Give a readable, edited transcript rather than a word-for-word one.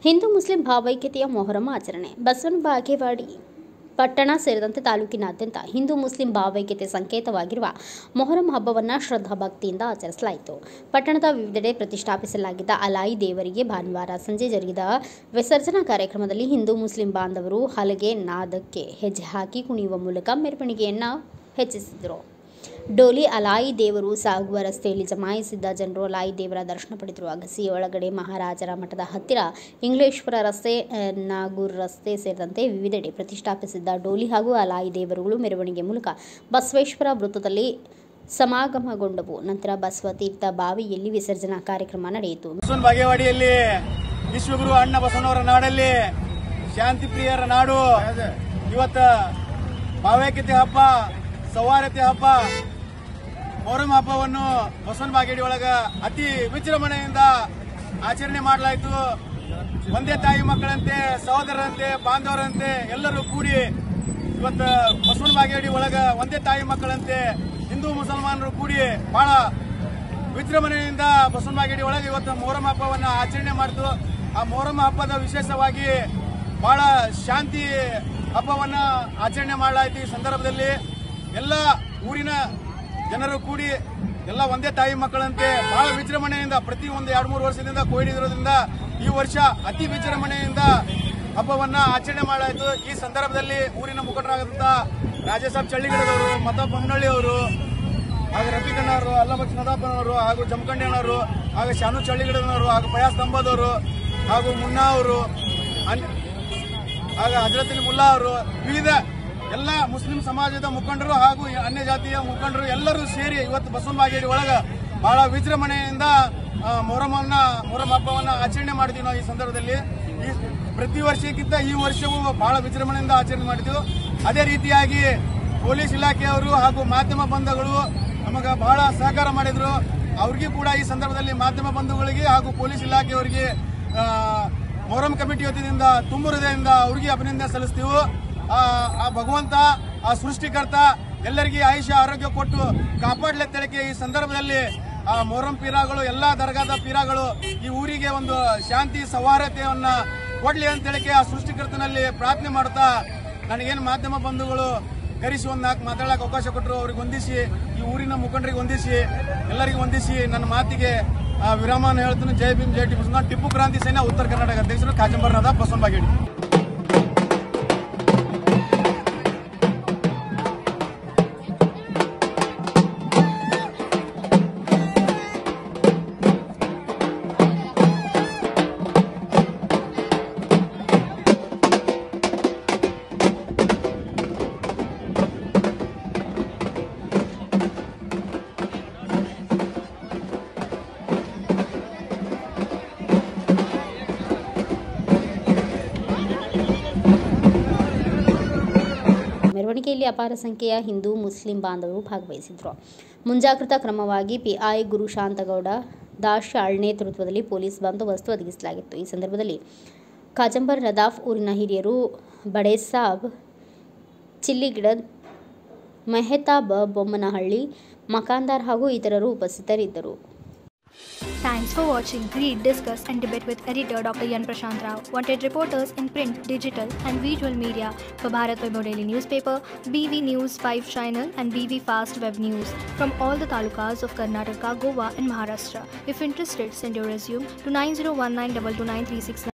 Hindu Muslim ಭಾವೈಕ್ಯತೆಯ Muharram ಆಚರಣೆ ಬಸವನ ಬಾಗೇವಾಡಿ ಪಟ್ಟಣ ಸೇರಿದಂತೆ ತಾಲೂಕಿನಾದ್ಯಂತ ಹಿಂದೂ ಮುಸ್ಲಿಂ ಭಾವೈಕ್ಯತೆ ಸಂಕೇತವಾಗಿರುವ ಮೊಹರಂ ಹಬ್ಬವನ್ನು ಶ್ರದ್ಧಾಭಕ್ತಿಯಿಂದ ಆಚರಿಸಲಾಯಿತು. ಪಟ್ಟಣದ ವಿವಿಧೆಡೆ ಪ್ರತಿಷ್ಠಾಪಿಸಲಾಗಿದ್ದ ಅಲಾಯಿ ದೇವರಿಗೆ ಭಾನುವಾರ ಸಂಜೆ ಜರುಗಿದ ವಿಸರ್ಜನಾ ಕಾರ್ಯಕ್ರಮದಲ್ಲಿ ಹಿಂದೂ ಮುಸ್ಲಿಂ ಬಾಂಧವರು ಹಲಗೆ ನಾದಕ್ಕೆ ಹೆಜ್ಜೆ ಹಾಕಿ ಕುಣಿಯುವ ಮೂಲಕ ಮೆರವಣಿಗೆಯನ್ನು ಹೆಚ್ಚಿಸಿದರು. ಡೋಲಿ ಅಲಾಯಿ ದೇವರು ಸಾಗುವ ರಸ್ತೆಯಲ್ಲಿ ಜಮಾಯಿಸಿದ್ದ ಜನರು ಅಲಾಯಿ ದೇವರ ದರ್ಶನ ಪಡೆದರು. ಅಗಸಿ ಒಳಗಡೆ ಮಹಾರಾಜರ ಮಠದ ಹತ್ತಿರ ಇಂಗ್ಲೇಶ್ವರ ರಸ್ತೆ, ನಾಗೂರ್ ರಸ್ತೆ ಸೇರಿದಂತೆ ವಿವಿಧೆಡೆ ಪ್ರತಿಷ್ಠಾಪಿಸಿದ್ದ ಡೋಲಿ ಹಾಗೂ ಅಲಾಯಿ ದೇವರುಗಳು ಮೆರವಣಿಗೆ ಮೂಲಕ ಬಸವೇಶ್ವರ ವೃತ್ತದಲ್ಲಿ ಸಮಾಗಮಗೊಂಡವು. ನಂತರ ಬಸವತೀರ್ಥ ಬಾವಿಯಲ್ಲಿ ವಿಸರ್ಜನಾ ಕಾರ್ಯಕ್ರಮ ನಡೆಯಿತು. ಬಸವನ ಬಾಗೇವಾಡಿಯಲ್ಲಿ ವಿಶ್ವಗುರು ಅಣ್ಣ ಬಸವನವರ ನಾಡಲ್ಲಿ ಶಾಂತಿ ಪ್ರಿಯರ ನಾಡು. ಇವತ್ತು ಭಾವೈಕ್ಯತೆ ಹಬ್ಬ, ಸೌಹಾರ್ದತೆ ಹಬ್ಬ, ಮೊಹರಂ ಹಬ್ಬವನ್ನು ಬಸವನ ಬಾಗೇವಾಡಿ ಒಳಗ ಅತಿ ವಿಜೃಂಭಣೆಯಿಂದ ಆಚರಣೆ ಮಾಡಲಾಯಿತು. ಒಂದೇ ತಾಯಿ ಮಕ್ಕಳಂತೆ, ಸಹೋದರರಂತೆ, ಬಾಂಧವರಂತೆ ಎಲ್ಲರೂ ಕೂಡಿ ಇವತ್ತು ಬಸವನ ಬಾಗೇವಾಡಿ ಒಳಗ ಒಂದೇ ತಾಯಿ ಮಕ್ಕಳಂತೆ ಹಿಂದೂ ಮುಸಲ್ಮಾನರು ಕೂಡಿ ಬಹಳ ವಿಜೃಂಭಣೆಯಿಂದ ಬಸವನ ಬಾಗೇವಾಡಿ ಒಳಗೆ ಇವತ್ತು ಮೊಹರಂ ಹಬ್ಬವನ್ನು ಆಚರಣೆ ಮಾಡಿತು. ಆ ಮೊಹರಂ ಹಬ್ಬದ ವಿಶೇಷವಾಗಿ ಬಹಳ ಶಾಂತಿ ಹಬ್ಬವನ್ನ ಆಚರಣೆ ಮಾಡಲಾಯಿತು. ಈ ಸಂದರ್ಭದಲ್ಲಿ ಎಲ್ಲ ಊರಿನ ಜನರು ಕೂಡಿ ಎಲ್ಲ ಒಂದೇ ತಾಯಿ ಮಕ್ಕಳಂತೆ ಬಹಳ ವಿಜೃಂಭಣೆಯಿಂದ ಪ್ರತಿ ಒಂದು 2-3 ವರ್ಷದಿಂದ ಕೋವಿಡ್ ಇರೋದ್ರಿಂದ ಈ ವರ್ಷ ಅತಿ ವಿಜೃಂಭಣೆಯಿಂದ ಹಬ್ಬವನ್ನ ಆಚರಣೆ ಮಾಡಲಾಯಿತು. ಈ ಸಂದರ್ಭದಲ್ಲಿ ಊರಿನ ಮುಖಂಡರಾದಂತ ರಾಜೇಶ್ ಚಳ್ಳಿಗಿಡದವರು, ಮತ ಬೊಮ್ಮನಹಳ್ಳಿ ಅವರು, ಹಾಗೂ ರಫೀಕಣ್ಣವರು, ಅಲ್ಲಬಕ್ಷ ನದಾಪನವರು, ಹಾಗೂ ಜಮಖಂಡಿಯಣ್ಣವರು, ಹಾಗೂ ಶಾನು ಚಳ್ಳಿಗಿಡದವರು, ಹಾಗೂ ಫಯಾಜ್ ದಂಬದವರು, ಹಾಗೂ ಮುನ್ನಾ ಅವರು, ಹಾಗೂ ಹಜರತ್ ಮುಲ್ಲಾ ಅವರು, ವಿವಿಧ ಎಲ್ಲ ಮುಸ್ಲಿಂ ಸಮಾಜದ ಮುಖಂಡರು ಹಾಗೂ ಅನ್ಯ ಜಾತಿಯ ಮುಖಂಡರು ಎಲ್ಲರೂ ಸೇರಿ ಇವತ್ತು ಬಸವನ ಬಾಗೇವಾಡಿ ಒಳಗ ಬಹಳ ವಿಜೃಂಭಣೆಯಿಂದ ಮೊಹರಂ ಹಬ್ಬವನ್ನ ಆಚರಣೆ ಮಾಡಿದ್ವಿ. ನಾವು ಈ ಸಂದರ್ಭದಲ್ಲಿ ಪ್ರತಿ ವರ್ಷಕ್ಕಿಂತ ಈ ವರ್ಷವೂ ಬಹಳ ವಿಜೃಂಭಣೆಯಿಂದ ಆಚರಣೆ ಮಾಡಿದ್ವಿ. ಅದೇ ರೀತಿಯಾಗಿ ಪೊಲೀಸ್ ಇಲಾಖೆಯವರು ಹಾಗೂ ಮಾಧ್ಯಮ ಬಂಧುಗಳು ನಮಗೆ ಬಹಳ ಸಹಕಾರ ಮಾಡಿದ್ರು. ಅವ್ರಿಗೂ ಕೂಡ ಈ ಸಂದರ್ಭದಲ್ಲಿ ಮಾಧ್ಯಮ ಬಂಧುಗಳಿಗೆ ಹಾಗೂ ಪೊಲೀಸ್ ಇಲಾಖೆಯವರಿಗೆ ಮೊಹರಂ ಕಮಿಟಿ ವತಿಯಿಂದ ತುಂಬ ಹೃದಯದಿಂದ ಅವ್ರಿಗೆ ಅಭಿನಂದನೆ ಸಲ್ಲಿಸ್ತೀವಿ. ಆ ಭಗವಂತ, ಆ ಸೃಷ್ಟಿಕರ್ತ ಎಲ್ಲರಿಗೆ ಆಯುಷ್ಯ ಆರೋಗ್ಯ ಕೊಟ್ಟು ಕಾಪಾಡಲೆತ್ತಳಿಕೆ ಈ ಸಂದರ್ಭದಲ್ಲಿ ಆ ಮೊಹರಂ ಪೀರಾಗಳು, ಎಲ್ಲಾ ದರ್ಗಾದ ಪೀರಾಗಳು ಈ ಊರಿಗೆ ಒಂದು ಶಾಂತಿ ಸೌಹಾರ್ದತೆಯನ್ನ ಕೊಡ್ಲಿ ಅಂತ ಹೇಳಿಕೆ ಆ ಸೃಷ್ಟಿಕರ್ತನಲ್ಲಿ ಪ್ರಾರ್ಥನೆ ಮಾಡುತ್ತಾ, ನನಗೇನು ಮಾಧ್ಯಮ ಬಂಧುಗಳು ಕರೆಸಿ ಒಂದು 4 ಮಾತಾಡಕ್ಕೆ ಅವಕಾಶ ಕೊಟ್ಟರು, ಅವ್ರಿಗೆ ಹೊಂದಿಸಿ, ಈ ಊರಿನ ಮುಖಂಡರಿಗೆ ಹೊಂದಿಸಿ, ಎಲ್ಲರಿಗೂ ಹೊಂದಿಸಿ ನನ್ನ ಮಾತಿಗೆ ವಿರಾಮವನ್ನು ಹೇಳ್ತೀನಿ. ಜೈ ಭೀಮ್, ಜೈ ಟಿಪ್ಪು. ಟಿಪ್ಪು ಕ್ರಾಂತಿ ಸೇನಾ ಉತ್ತರ ಕರ್ನಾಟಕ ಅಧ್ಯಕ್ಷರು ಕಾಜಂಬರ್ನಾದ ಬಸವನ ಬಾಗೇವಾಡಿ. ಮೆರವಣಿಗೆಯಲ್ಲಿ ಅಪಾರ ಸಂಖ್ಯೆಯ ಹಿಂದೂ ಮುಸ್ಲಿಂ ಬಾಂಧವರು ಭಾಗವಹಿಸಿದ್ರು. ಮುಂಜಾಗ್ರತಾ ಕ್ರಮವಾಗಿ ಪಿಐ ಗುರುಶಾಂತಗೌಡ ದಾಶಾಳ್ ನೇತೃತ್ವದಲ್ಲಿ ಪೊಲೀಸ್ ಬಂದೋಬಸ್ತ್ ಒದಗಿಸಲಾಗಿತ್ತು. ಈ ಸಂದರ್ಭದಲ್ಲಿ ಕಾಜಂಬರ್ ನದಾಫ್ ಊರಿನ ಹಿರಿಯರು, ಬಡೇಸಾಬ್ ಚಿಲ್ಲಿಗಿಡದ್, ಮೆಹತಾಬ್ ಬೊಮ್ಮನಹಳ್ಳಿ, ಮಕಾಂದಾರ್ ಹಾಗೂ ಇತರರು ಉಪಸ್ಥಿತರಿದ್ದರು. Thanks for watching. Read, discuss and debate with editor Dr. Yan Prashant Rao. Wanted reporters in print, digital and visual media for Bharat Vaibhav Daily Newspaper, BV News 5 Channel and BV Fast Web News from all the talukas of Karnataka, Goa and Maharashtra. If interested, send your resume to 9019229369.